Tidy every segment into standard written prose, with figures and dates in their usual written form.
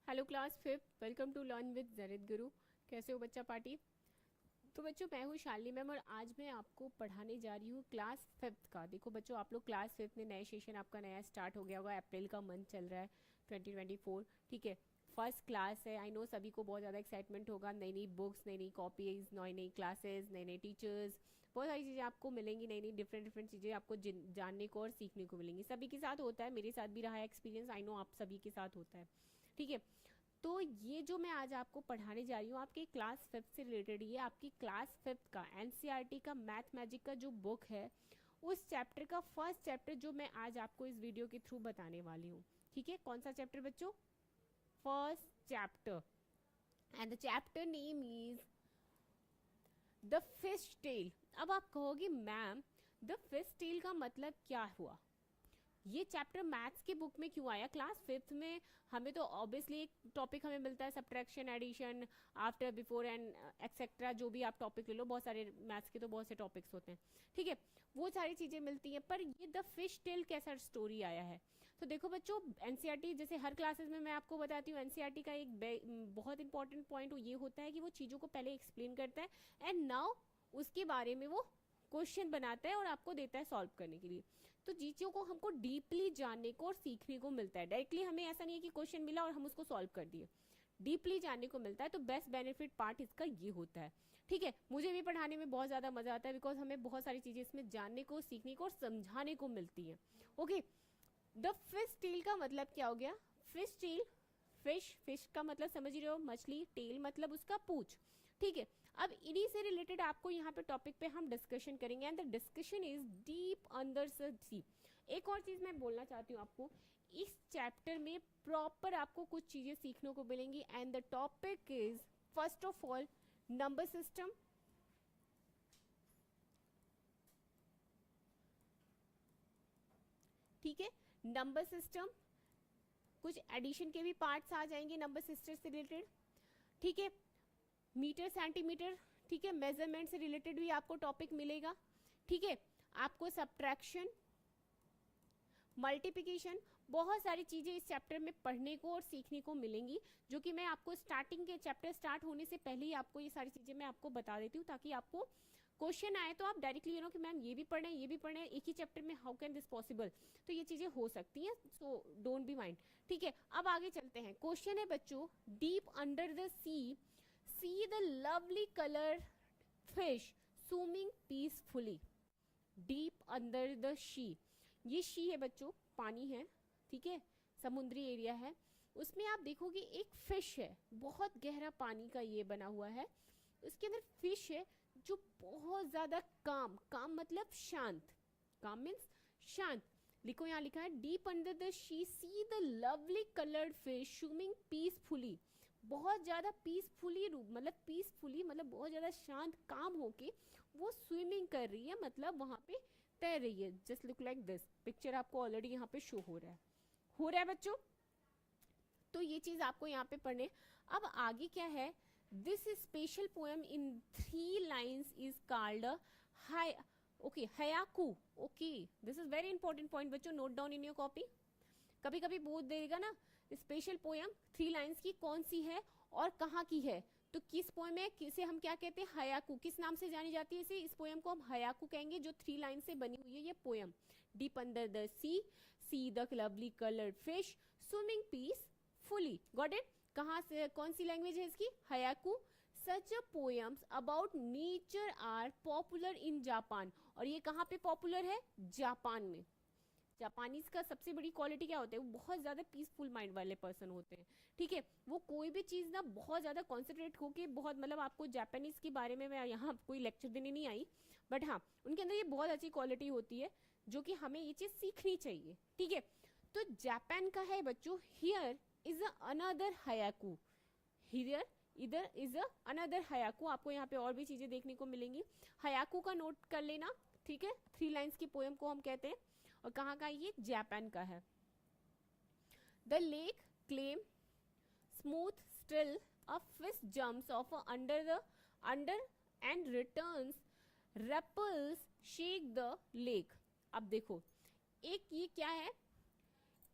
Hello class fifth, welcome to learn with Jarit Guru. कैसे हो बच्चा पार्टी? तो बच्चों, मैं हूँ शालिनी मैम और आज मैं आपको पढ़ाने जा रही हूँ क्लास फिफ्थ का। देखो बच्चों, आप लोग क्लास फिफ्थ में नए सेशन आपका नया स्टार्ट हो गया होगा। अप्रैल का मंथ चल रहा है 2024, ठीक है। फर्स्ट क्लास है। आई नो सभी को बहुत ज़्यादा एक्साइटमेंट होगा। नई नई बुक्स, नई नई कॉपीज, नई नई क्लासेस, नए नए टीचर्स, बहुत सारी चीज़ें आपको मिलेंगी। नई नई डिफरेंट डिफरेंट चीज़ें आपको जानने को और सीखने को मिलेंगी। सभी के साथ होता है, मेरे साथ भी रहा है एक्सपीरियंस। आई नो आप सभी के साथ होता है, ठीक है। तो ये जो मैं आज आपको पढ़ाने जा रही हूँ आपकी क्लास फिफ्थ से रिलेटेड, ये आपकी क्लास फिफ्थ का एनसीईआरटी का मैथ मैजिक का जो बुक है उस चैप्टर का फर्स्ट चैप्टर जो मैं आज आपको इस वीडियो के थ्रू बताने वाली हूँ, ठीक है। कौन सा चैप्टर बच्चों? First chapter, and the chapter name is the fish tail. अब आप कहोगे मैम, द फिश टेल का मतलब क्या हुआ? ये चैप्टर मैथ्स की बुक में क्यों आया क्लास फिफ्थ में? हमें तो ऑब्वियसली एक टॉपिक हमें मिलता है subtraction, addition, after, before and etcetera. जो भी आप टॉपिक ले लो, बहुत सारे मैथ्स के तो बहुत से टॉपिक्स होते हैं, ठीक है। वो सारी चीजें मिलती हैं, पर ये द फिश टेल कैसा स्टोरी आया है? तो देखो बच्चों, एनसीईआरटी जैसे हर क्लासेस में मैं आपको बताती हूँ, एनसीईआरटी का एक बहुत इंपॉर्टेंट पॉइंट ये होता है कि वो चीज़ों को पहले एक्सप्लेन करता है एंड नाउ उसके बारे में वो क्वेश्चन बनाता है और आपको देता है सॉल्व करने के लिए। तो चीज़ों को हमको डीपली जानने को और सीखने को मिलता है। डायरेक्टली हमें ऐसा नहीं है कि क्वेश्चन मिला और हम उसको सॉल्व कर दिए, डीपली जानने को मिलता है। तो बेस्ट बेनिफिट पार्ट इसका ये होता है, ठीक है। मुझे भी पढ़ाने में बहुत ज़्यादा मजा आता है बिकॉज हमें बहुत सारी चीज़ें इसमें जानने को, सीखने को और समझाने को मिलती हैं। ओके, द फिश टेल का मतलब क्या हो गया? फिश टेल, फिश, फिश का मतलब समझ रहे हो, मछली, टेल मतलब उसका पूंछ, ठीक है। अब इन्हीं से रिलेटेड आपको यहाँ पे टॉपिक पे हम डिस्कशन करेंगे and the discussion is deep under the sea. एक और चीज मैं बोलना चाहती हूँ आपको, इस चैप्टर में प्रॉपर आपको कुछ चीजें सीखने को मिलेंगी and the topic is first of all number system, ठीक है। नंबर सिस्टम, कुछ एडिशन के भी पार्ट्स आ जाएंगे नंबर सिस्टम से रिलेटेड, ठीक है। मीटर, सेंटीमीटर, ठीक है, मेजरमेंट से रिलेटेड भी आपको टॉपिक मिलेगा, ठीक है। आपको सब्ट्रैक्शन, मल्टीप्लिकेशन, बहुत सारी चीजें इस चैप्टर में पढ़ने को और सीखने को मिलेंगी, जो कि मैं आपको स्टार्टिंग के चैप्टर स्टार्ट होने से पहले ही आपको ये सारी चीजें मैं आपको बता देती हूँ, ताकि आपको क्वेश्चन आए तो आप डायरेक्टली यू नो कि मैम ये भी पढ़ना है, ये भी पढ़ना है एक ही चैप्टर में, हाउ कैन दिस पॉसिबल? तो ये चीजें हो सकती हैं, सो डोंट बी माइंड, ठीक है। अब आगे चलते हैं। क्वेश्चन है बच्चों, deep under the sea see the lovely colour fish swimming peacefully. Deep under the sea, ये शी है बच्चों, पानी है, ठीक है, समुद्री एरिया है। उसमें आप देखोगे एक फिश है, बहुत गहरा पानी का ये बना हुआ है। उसके अंदर फिश है जो बहुत ज्यादा काम, काम मतलब शांत, काम मीन्स शांत। लिखो, यहाँ लिखा है deep under the she C the lovely coloured fish swimming peacefully. बहुत ज्यादा पीसफुली, पीसफुली मतलब बहुत ज्यादा शांत, काम होके वो स्विमिंग कर रही है, मतलब वहां पे तैर रही है। Just look like this picture आपको ऑलरेडी यहाँ पे शो हो रहा है, हो रहा है बच्चों। तो ये चीज आपको यहाँ पे पढ़ने। अब आगे क्या है? This special poem in 3 lines is called hi, okay, haiku. Okay, this is very important point बच्चों, note down in your copy. कभी कभी बोल देगा ना, स्पेशल पोएम 3 लाइन्स की कौन सी है और कहाँ की है? तो किस पोएम है, किसे हम क्या कहते हैं? हयाकू। किस नाम से जानी जाती है इसे? इस पोएम को हम हयाकू कहेंगे, जो 3 लाइन से बनी हुई है ये poem. Deep under the sea see the lovely coloured fish swimming peacefully. Got it? कहाँ से, कौन सी लैंग्वेज है इसकी? Haiku. Such poems about nature are popular in Japan. और ये कहाँ पे पॉपुलर है? जापान में। जापानीज का सबसे बड़ी क्वालिटी क्या होता है? वो बहुत ज्यादा पीसफुल माइंड वाले पर्सन होते हैं, ठीक है। वो कोई भी चीज ना बहुत ज्यादा कॉन्सेंट्रेट होके, बहुत मतलब आपको जापानीज के बारे में मैं यहाँ कोई लेक्चर देने नहीं आई, बट हाँ उनके अंदर ये बहुत अच्छी क्वालिटी होती है, जो कि हमें ये चीज सीखनी चाहिए, ठीक है। तो जापान का है बच्चों, हियर इज अनदर हयाकू, हियर इधर इज अनदर हयाकू। आपको यहाँ पे और भी चीजें देखने को मिलेंगी। हयाकू का नोट कर लेना, ठीक है। 3 लाइन्स की पोएम को हम कहते हैं। और कहाँ का? ये जापान का है। The lake calm smooth still a fish jumps off under and returns ripples shake the lake. अब देखो, एक ये क्या है?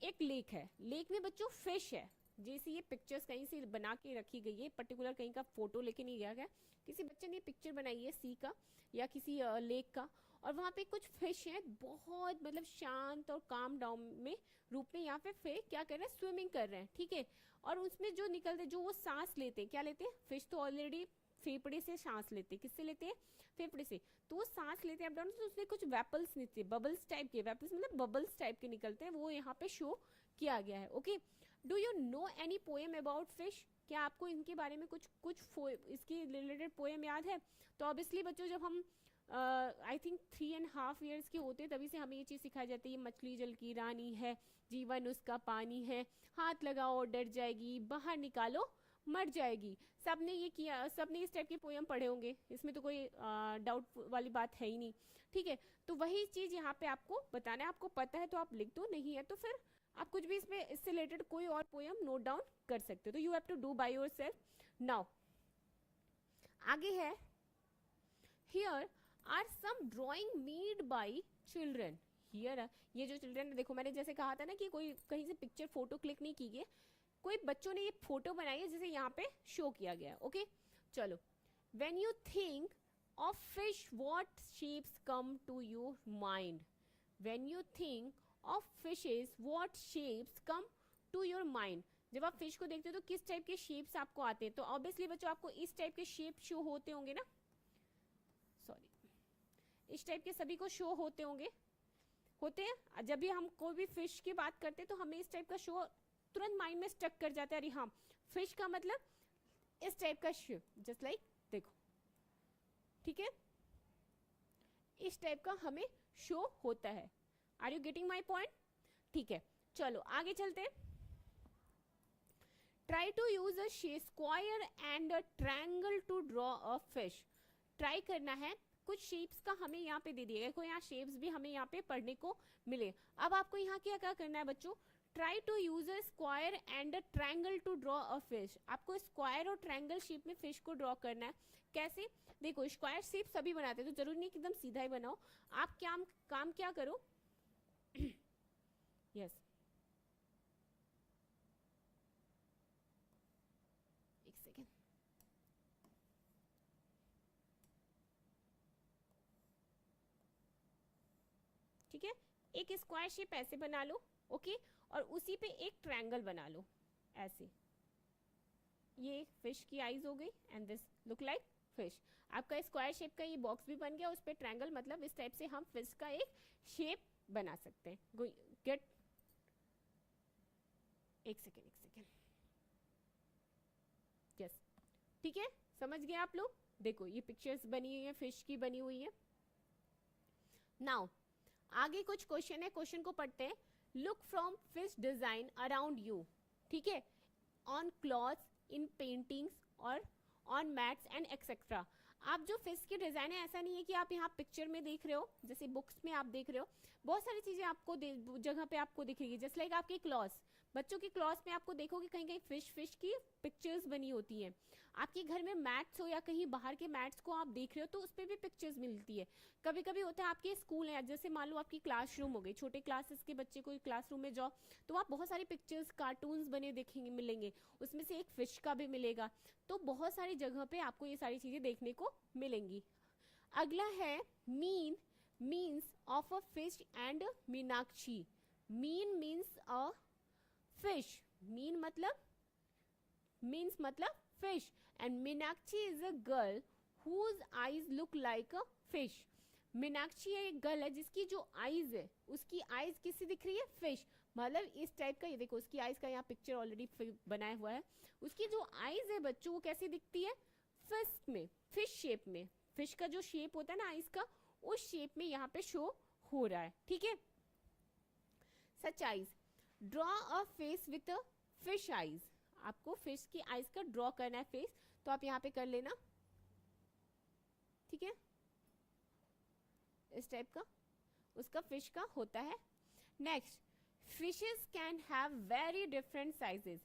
एक लेक है, लेक में बच्चों फिश है, जैसे ये पिक्चर्स कहीं से बना के रखी गई है, पर्टिकुलर कहीं का फोटो लेके नहीं गया गया, किसी बच्चे ने पिक्चर बनाई है सी का या किसी लेक का, और वहाँ पे कुछ फिश हैं बहुत मतलब शांत और काम डाउन में रूप में यहाँ पे क्या कर रहे हैं, स्विमिंग कर रहे हैं, ठीक है। और उसमें जो निकलते, जो वो सांस लेते हैं, क्या लेते हैं, फिश तो ऑलरेडी फेफड़े से सांस लेते हैं, किससे लेते हैं, फेफड़े से। तो वो सांस लेते हैं अप डाउन, तो उसमें कुछ वेपल्स निकलते, बबल्स टाइप के, वेपल्स मतलब बबल्स टाइप के निकलते हैं, वो यहाँ पे शो किया गया है। Okay, do you no any poem about fish? क्या आपको इनके बारे में कुछ इसके रिलेटेड पोएम याद है? तो ऑब्वियसली बच्चों जब हम आई थिंक 3.5 years के होते हैं तभी से हमें ये चीज़ सिखाई जाती है, मछली जल की रानी है, जीवन उसका पानी है, हाथ लगाओ डर जाएगी, बाहर निकालो मर जाएगी। सबने ये किया, सबने इस टाइप के पोएम पढ़े होंगे, इसमें तो कोई डाउट वाली बात है ही नहीं, ठीक है। तो वही चीज़ यहाँ पे आपको बताना है, आपको पता है तो आप लिख दो, नहीं है तो फिर आप कुछ भी इससे रिलेटेड कोई और पोएम नोट डाउन कर सकते हो। तो you have to do by yourself. Now आगे है, here are some drawing made by children. Here ये जो चिल्ड्रन है, देखो मैंने जैसे कहा था ना कि कोई कहीं से पिक्चर फोटो क्लिक नहीं की गई, कोई बच्चों ने ये फोटो बनाई है जिसे यहाँ पे शो किया गया है। ओके चलो, when you think of fish what shapes come to your mind? When you think of fishes what shapes come to your mind? जब आप फिश को देखते हो तो किस टाइप के शेप्स आपको आते हैं? तो ऑब्वियसली बच्चों आपको इस टाइप के शेप शो होते होंगे ना, सॉरी इस टाइप के सभी को शो होते होंगे, होते हैं। जब भी हम कोई भी फिश की बात करते हैं तो हमें इस टाइप का शो तुरंत माइंड में स्टक कर जाता है, अरे हाँ फिश का मतलब इस टाइप का शेप, जस्ट लाइक देखो, ठीक है, इस टाइप का हमें शो होता है। Are you getting my point? ठीक है चलो आगे चलते हैं। Try to use a square and a triangle to draw a fish. Try करना है, कुछ शेप्स का हमें यहाँ पे दे दिया गया, यहाँ शेप्स भी हमें यहाँ पे पढ़ने को मिले। अब आपको यहाँ क्या क्या करना है बच्चों, try to use a square and a triangle to draw a fish. आपको स्क्वायर और ट्रायंगल शेप में फिश को ड्रॉ करना है। कैसे? देखो स्क्वायर शेप सभी बनाते हैं, तो जरूरी नहीं कि एकदम सीधा ही बनाओ, आप क्या काम क्या करो यस एक सेकेंड, ठीक है, एक स्क्वायर शेप ऐसे बना लो, ओके, और उसी पे एक ट्रायंगल बना लो ऐसे, ये फिश की आईज हो गई and this look like fish. आपका स्क्वायर शेप का ये बॉक्स भी बन गया, उस पर ट्रायंगल, मतलब इस टाइप से हम फिश का एक शेप बना सकते हैं। गेट एक सेकेंड यस, ठीक है, समझ गए आप लोग? देखो ये पिक्चर्स बनी हुई है, फिश की बनी हुई है। नाउ आगे कुछ क्वेश्चन है, क्वेश्चन को पढ़ते हैं। Look from fish design around you, ठीक है, ऑन क्लॉथ्स, इन पेंटिंग्स और ऑन मैट्स एंड एक्सेट्रा। आप जो फिश की डिजाइन है, ऐसा नहीं है कि आप यहाँ पिक्चर में देख रहे हो, जैसे बुक्स में आप देख रहे हो, बहुत सारी चीजें आपको जगह पे आपको दिखेगी, जस्ट लाइक आपके क्लॉथ्स, बच्चों की क्लॉथ्स में आपको देखोगे कहीं कहीं फिश की पिक्चर्स बनी होती हैं। आपके घर में मैट्स हो या कहीं बाहर के मैट्स को आप देख रहे हो तो उस पर भी पिक्चर्स मिलती है। कभी कभी होता है आपके स्कूल है, जैसे मान लो आपकी क्लासरूम हो गई, छोटे क्लासेस के बच्चे को क्लासरूम में जाओ तो आप बहुत सारी पिक्चर्स, कार्टून्स बने देखेंगे, मिलेंगे, उसमें से एक फिश का भी मिलेगा। तो बहुत सारी जगह पे आपको ये सारी चीजें देखने को मिलेंगी। अगला है मीन, means of a fish and Meenakshi. मीन मीन्स अ फिश, मीन मतलब मीन्स मतलब fish, and Meenakshi is a girl whose eyes look like a fish. Meenakshi एक गर्ल है जिसकी जो आईज है, उसकी आईज किससे दिख रही है, फिश, मतलब इस टाइप का। ये देखो उसकी आईज का यहाँ पिक्चर ऑलरेडी बनाया हुआ है। उसकी जो आईज है बच्चों वो कैसी दिखती है, फिश में, फिश शेप में, फिश का जो शेप होता है ना आईज का, उस शेप में यहाँ पे शो हो रहा है, ठीक है। Such eyes, draw a face with a fish eyes. आपको फिश की आईज का ड्रॉ करना है फेस, तो आप यहाँ पे कर लेना, ठीक है, इस टाइप का उसका फिश का होता है। Next, fishes can have very different sizes.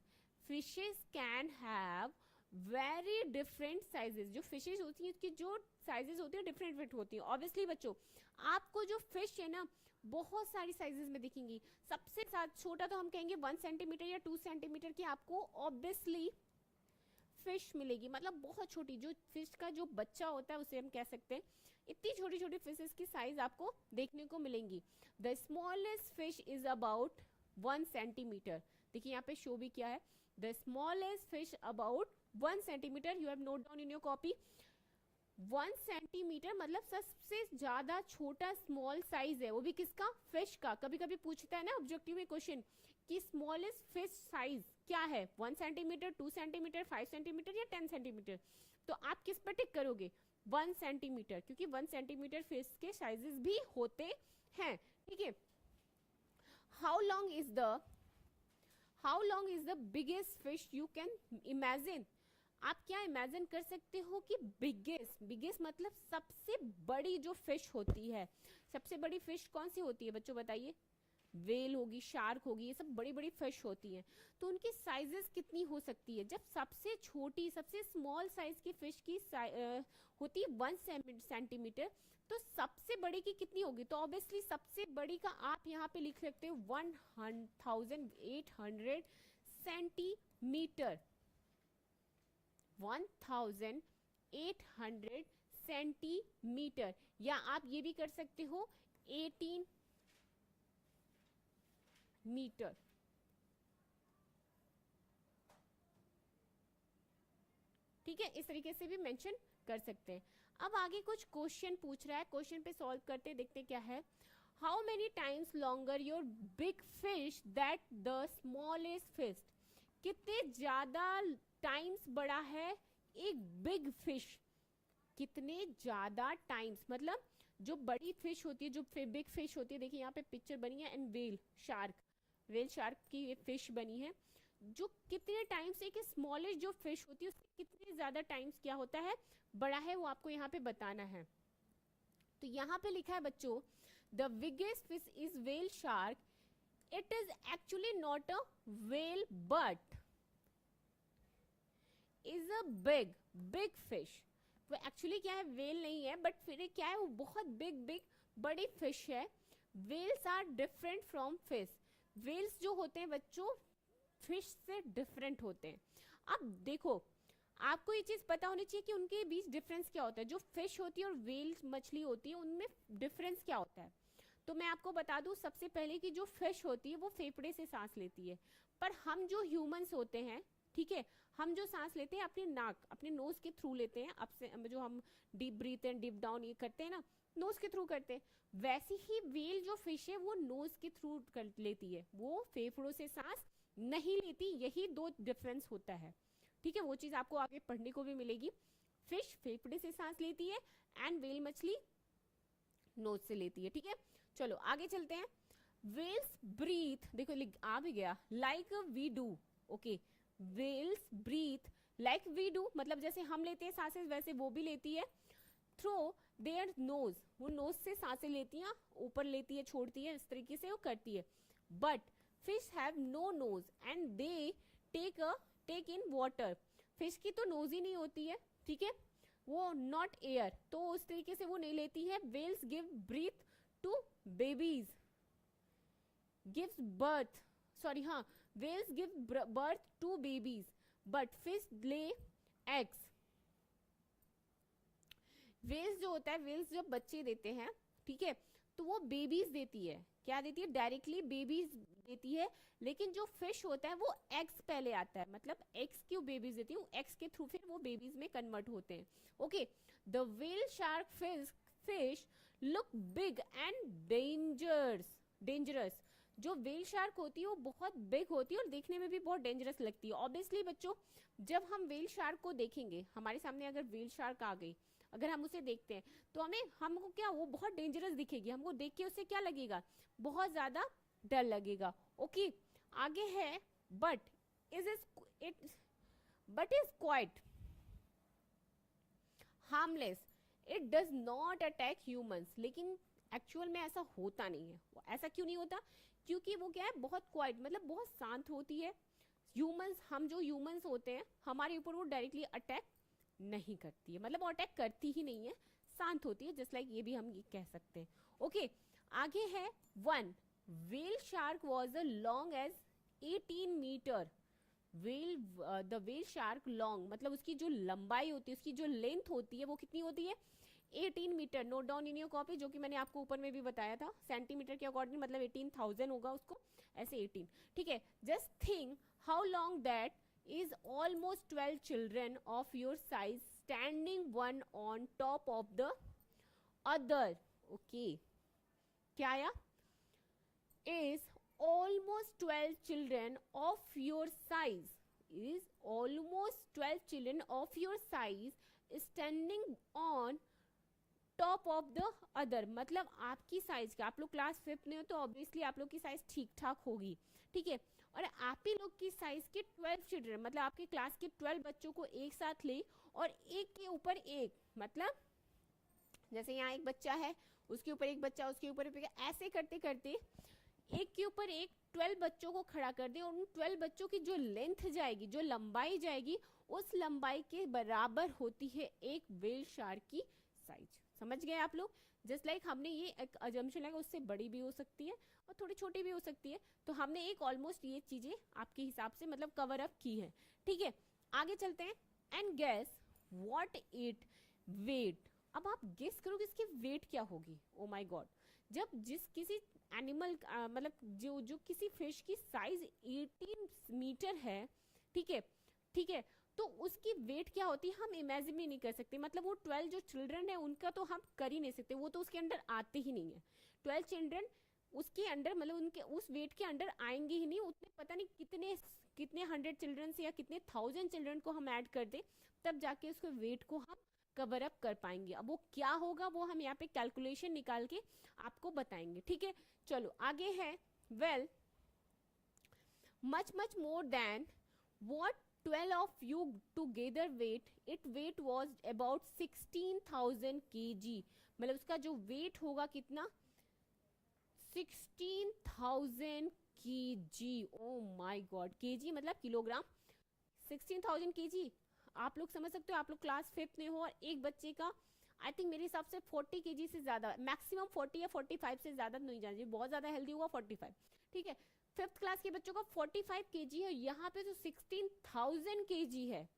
Fishes can have very different sizes. जो फिशेज होती हैं उसकी जो साइजेस होती है डिफरेंट होती है। ऑब्वियसली बच्चों आपको जो फिश है ना बहुत सारी साइजेस में दिखेंगी। सबसे छोटा तो हम कहेंगे 1 सेंटीमीटर या 2 सेंटीमीटर की आपको ऑब्वियसली फिश मिलेगी, मतलब बहुत छोटी। जो फिश का जो बच्चा होता है उसे हम कह सकते हैं। इतनी छोटी छोटी फिशेस की साइज आपको देखने को मिलेंगी। The smallest fish is about 1 centimetre. देखिए यहाँ पे शो भी किया है, the smallest fish about 1 centimetre. You have note down in your copy. 1 centimetre मतलब सबसे ज्यादा छोटा स्मॉल साइज है, वो भी किसका? फिश का। कभी कभी पूछता है ना ऑब्जेक्टिव में क्वेश्चन कि स्मॉलेस्ट फिश साइज क्या है, 1 सेंटीमीटर, 2 सेंटीमीटर, 5 सेंटीमीटर या 10 सेंटीमीटर। तो आप किस पर टिक करोगे? 1 सेंटीमीटर, क्योंकि 1 सेंटीमीटर फिश के साइजेस भी होते हैं। ठीक है। How long is the biggest fish you can imagine. आप क्या इमेजिन कर सकते हो कि बिगेस्ट मतलब सबसे बड़ी जो फिश होती है, सबसे बड़ी फिश कौन सी होती है बच्चों बताइए? वेल होगी, शार्क होगी, ये सब बड़ी बड़ी फिश होती हैं। तो उनकी साइजेस कितनी हो सकती है? जब सबसे छोटी सबसे स्मॉल साइज की फिश की होती है 1 सेंटीमीटर, तो सबसे बड़ी की कितनी होगी? तो ऑब्वियसली सबसे बड़ी का आप यहाँ पे लिख सकते हो 1800 सेंटीमीटर। 1800 सेंटीमीटर, या आप ये भी कर सकते हो 18 मीटर। ठीक है, इस तरीके से भी मेंशन कर सकते हैं। अब आगे कुछ क्वेश्चन पूछ रहा है, क्वेश्चन पे सॉल्व करते देखते क्या है। How many times longer your big fish that the smallest fish. कितने ज्यादा टाइम्स बड़ा है एक बिग फिश, कितने ज्यादा टाइम्स, मतलब जो बड़ी फिश होती है, जो बिग फिश होती है, देखिए यहाँ पे पिक्चर बनी है, एंड वेल शार्क की ये फिश बनी है, जो कितने टाइम्स एक स्मॉलेस्ट जो फिश होती है उससे कितने ज्यादा टाइम्स क्या होता है, बड़ा है, वो आपको यहाँ पे बताना है। तो यहाँ पे लिखा है बच्चों, the biggest fish is whale shark. It is actually not a well but is a big fish. वो एक्चुअली क्या है, वेल नहीं है, बट फिर क्या है, वो बहुत बिग बड़ी फिश है। Whales are different from fish. Whales जो होते हैं बच्चों फिश से डिफरेंट होते हैं। अब देखो आपको ये चीज पता होनी चाहिए कि उनके बीच डिफरेंस क्या होता है। जो फिश होती है और वेल मछली होती है उनमें डिफरेंस क्या होता है। तो मैं आपको बता दूं सबसे पहले कि जो फिश होती है वो फेफड़े से सांस लेती है, पर हम जो ह्यूमंस होते हैं, ठीक है, हम जो सांस लेते हैं अपने नाक अपने नोज के थ्रू लेते हैं। अब से जो हम deep breath and deep down ये करते हैं ना, नोज के थ्रू करते हैं। वैसे ही वेल जो फिश है वो नोज के थ्रू कर लेती है, वो फेफड़ों से सांस नहीं लेती। यही दो डिफरेंस होता है। ठीक है, वो चीज आपको आगे पढ़ने को भी मिलेगी। फिश फेफड़े से सांस लेती है एंड वेल मछली नोज से लेती है। ठीक है, चलो आगे चलते हैं। वेल्स ब्रीथ, देखो आ भी गया, like we do. Okay, whales breathe like we do, मतलब जैसे हम लेते हैं सांसें वैसे वो भी लेती है। थ्रो देयर नोज, वो नोज से सांसें लेती है, ऊपर लेती है छोड़ती है, इस तरीके से वो करती है। But fish have no nose and they take in water. Fish की तो नोज ही नहीं होती है, ठीक है, वो नॉट एयर, तो उस तरीके से वो नहीं लेती है। Whales give breath to babies, gives birth, sorry हाँ, whales give birth to babies but fish lay eggs. Whales जो होता है, वेल्स जब बच्चे देते हैं, ठीक है, तो वो बेबीज देती है। क्या देती है? डायरेक्टली बेबीज देती है। लेकिन जो फिश होता है वो एग्स पहले आता है, मतलब एग्स क्यों बेबीज देती है, एग्स के थ्रू फिर वो बेबीज में कन्वर्ट होते हैं। Okay, the whale shark fish look big and dangerous. जो व्हेल शार्क होती है वो बहुत बिग होती है और देखने में भी बहुत डेंजरस लगती है। ऑब्वियसली बच्चों जब हम व्हेल शार्क को देखेंगे, हमारे सामने अगर व्हेल शार्क आ गई, अगर हम उसे देखते हैं तो हमको क्या, वो बहुत डेंजरस दिखेगी, हमको देख के उससे क्या लगेगा, बहुत ज्यादा डर लगेगा। ओके, आगे है but is quite harmless, it does not attack humans. लेकिन एक्चुअल में ऐसा होता नहीं है। ऐसा क्यों नहीं होता? क्योंकि वो क्या है, बहुत क्वाइट मतलब बहुत शांत होती है, ह्यूमंस, हम जो ह्यूमंस होते हैं हमारे ऊपर वो डायरेक्टली अटैक नहीं करती है, मतलब वो अटैक करती ही नहीं है, शांत होती है, जस्ट लाइक ये भी हम ये कह सकते हैं। ओके आगे है 1 whale shark was a long as 18 metre. Whale, the whale shark long मतलब उसकी जो लंबाई होती है, उसकी जो लेंथ होती है वो कितनी होती है 18 metre. Note down in your copy, जो कि मैंने आपको ऊपर में भी बताया था, सेंटीमीटर के अकॉर्डिंग मतलब 18,000 होगा उसको, ऐसे 18, ठीक है। Just think how long that is almost 12 children of your size standing one on top of the other. Okay, क्या आया? is almost 12 children of your size, is almost 12 children of your size standing on top of the other, मतलब आपकी size का, आप लोग class 5th में हो तो ऑब्वियसली आप लोग की साइज ठीक ठाक होगी, ठीक है। और आप ही लोग की साइज के 12 चिल्ड्रन, मतलब आपके क्लास के 12 बच्चों को एक साथ ले और एक के ऊपर एक, मतलब जैसे यहाँ एक बच्चा है, उसके ऊपर एक बच्चा, उसके ऊपर एक, ऐसे करते करते एक के ऊपर एक 12 बच्चों को खड़ा कर दे, और उन 12 बच्चों की जो लेंथ जाएगी, जो लंबाई जाएगी, उस लंबाई के बराबर होती है एक व्हेल शार्क की साइज। समझ गए आप लोग? जस्ट लाइक हमने ये एक अजम्पशन लगा, उससे बड़ी भी हो सकती है और थोड़ी छोटी भी हो सकती है, तो हमने एक ऑलमोस्ट ये चीजें आपके हिसाब से मतलब कवर अप की है, ठीक है। आगे चलते हैं। And guess what it weight. अब आप गेस करो कि इसकी वेट क्या होगी। ओ माय गॉड, जब जिस किसी एनिमल मतलब जो किसी फिश की साइज 18 मीटर है, ठीक है, ठीक है, तो उसकी वेट क्या होती है हम इमेजिन भी नहीं कर सकते। मतलब वो 12 जो चिल्ड्रन है उनका तो हम कर ही नहीं सकते, वो तो उसके अंडर आते ही नहीं है। 12 चिल्ड्रन उसके अंडर, मतलब उनके उस वेट के अंडर आएंगे ही नहीं। उतने पता नहीं कितने कितने 100 चिल्ड्रन से या कितने 1000 चिल्ड्रन को हम ऐड कर दे, तब जाके उसके वेट को हम कवर अप कर पाएंगे। अब वो क्या होगा वो हम यहाँ पे कैलकुलेशन निकाल के आपको बताएंगे, ठीक है। चलो आगे है। Well much more than what 12 of you together weight, it weight was about 16,000 kg, मतलब उसका जो वेट होगा कितना 16,000 kg। Oh my God, KG मतलब किलोग्राम, 16,000 kg। आप लोग समझ सकते हो, आप लोग क्लास 5th में हो और एक बच्चे का आई थिंक मेरे हिसाब से 40 kg से ज्यादा, मैक्सिमम 40 या 45 से ज्यादा नहीं जाना चाहिए, बहुत ज्यादा हेल्दी हुआ 45, ठीक है। 5th क्लास के बच्चों का 45 kg है, यहाँ पे तो 16,000 kg है,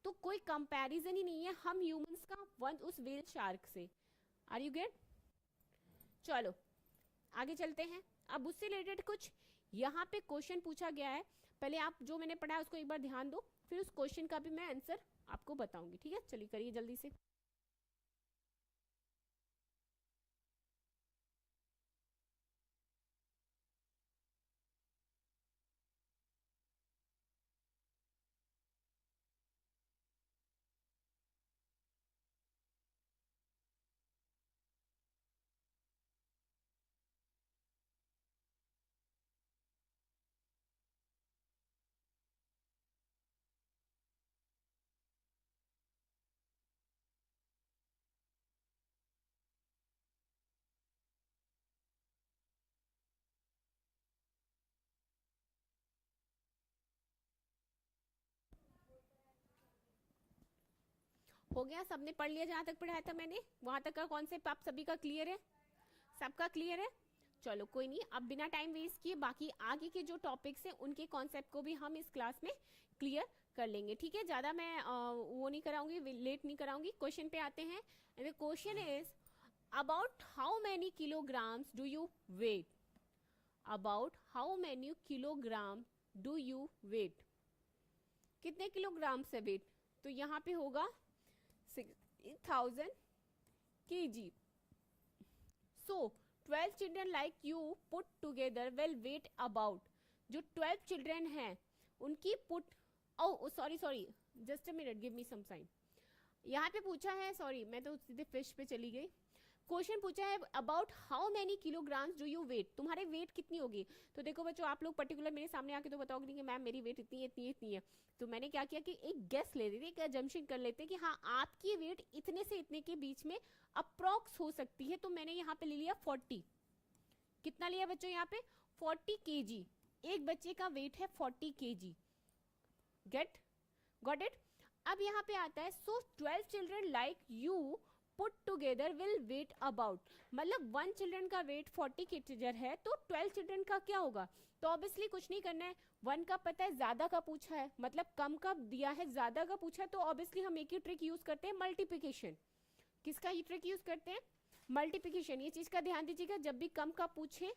तो कोई कंपैरिजन ही नहीं है हम ह्यूमंस का वन उस व्हेल शार्क से। Are you get? चलो आगे चलते हैं। अब उससे रिलेटेड कुछ यहाँ पे क्वेश्चन पूछा गया है, पहले आप जो मैंने पढ़ा है उसको एक बार ध्यान दो, फिर उस क्वेश्चन का भी मैं आंसर आपको बताऊंगी, ठीक है। चलिए करिए जल्दी से। हो गया, सबने पढ़ लिया जहां तक पढ़ाया था मैंने, वहां तक का कॉन्सेप्ट आप सभी का क्लियर है? सबका क्लियर है? चलो कोई नहीं, अब बिना टाइम वेस्ट किए बाकी आगे के जो टॉपिक्स हैं उनके कॉन्सेप्ट को भी हम इस क्लास में क्लियर कर लेंगे, ठीक है। ज्यादा मैं वो नहीं कराऊंगी, लेट नहीं कराऊंगी। क्वेश्चन पे आते हैं। The question is about how many kilograms do you weight. About how many kilogram do you weight, कितने किलोग्राम से वेट, तो यहाँ पे होगा 6,000 kg. So 12 children like you put together will weight about, जो 12 children हैं उनकी put, oh sorry just a minute, give me some sign। यहाँ पे पूछा है, सॉरी मैं तो सीधे फिश पे चली गई। क्वेश्चन पूछा है about how many kilograms do you weight, तुम्हारे वेट कितनी होगी। तो देखो बच्चों, आप लोग पर्टिकुलर मेरे सामने आके तो बताओगे नहीं कि मैम मेरी वेट इतनी है इतनी इतनी है, तो मैंने क्या किया कि एक गेस ले लेते, एक अजम्पशन कर लेते कि हाँ आपकी वेट इतने से इतने के बीच में अप्रॉक्स हो सकती है। तो मैंने यहाँ पे ले लिया 40, कितना लिया बच्चों यहाँ पे 40 kg, एक बच्चे का वेट है 40 kg, गेट गॉट इट। अब यहाँ पे आता है so 12 children like you put together will weight about, मतलब 1 चिल्ड्रन का वेट 40 kg है तो 12 चिल्ड्रन का क्या होगा, तो ऑब्वियसली कुछ नहीं करना है, 1 का पता है, ज्यादा का पूछा है, मतलब कम का दिया है, ज्यादा का पूछा है, तो ऑब्वियसली हम एक ही ट्रिक यूज करते हैं, मल्टीप्लिकेशन। किसका ये ट्रिक यूज करते हैं, मल्टीप्लिकेशन। ये चीज का ध्यान दीजिएगा, जब भी कम का पूछे,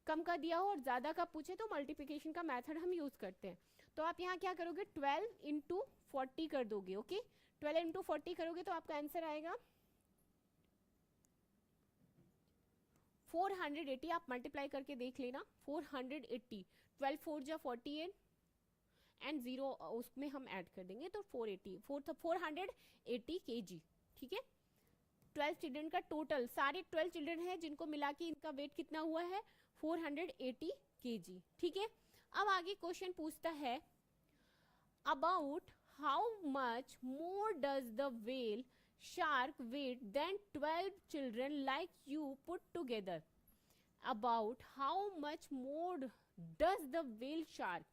कम का दिया हो और ज्यादा का पूछे तो मल्टीप्लिकेशन का मेथड हम यूज करते हैं। तो आप यहाँ क्या करोगे, 12 इंटू 40 कर दोगे, ओके 12 इंटू 40 करोगे तो आपका आंसर आएगा 480। आप मल्टीप्लाई करके देख लेना, 480, 12 4 जा 48 एंड 0 उसमें हम ऐड कर देंगे तो 480 kg, ठीक है। 12 चिल्ड्रन का टोटल, सारे 12 चिल्ड्रन है जिनको मिला के इनका वेट कितना हुआ है, 480 kg, ठीक है। अब आगे क्वेश्चन पूछता है about how much more does the whale shark weight than 12 children like you put together. About how much more does the whale shark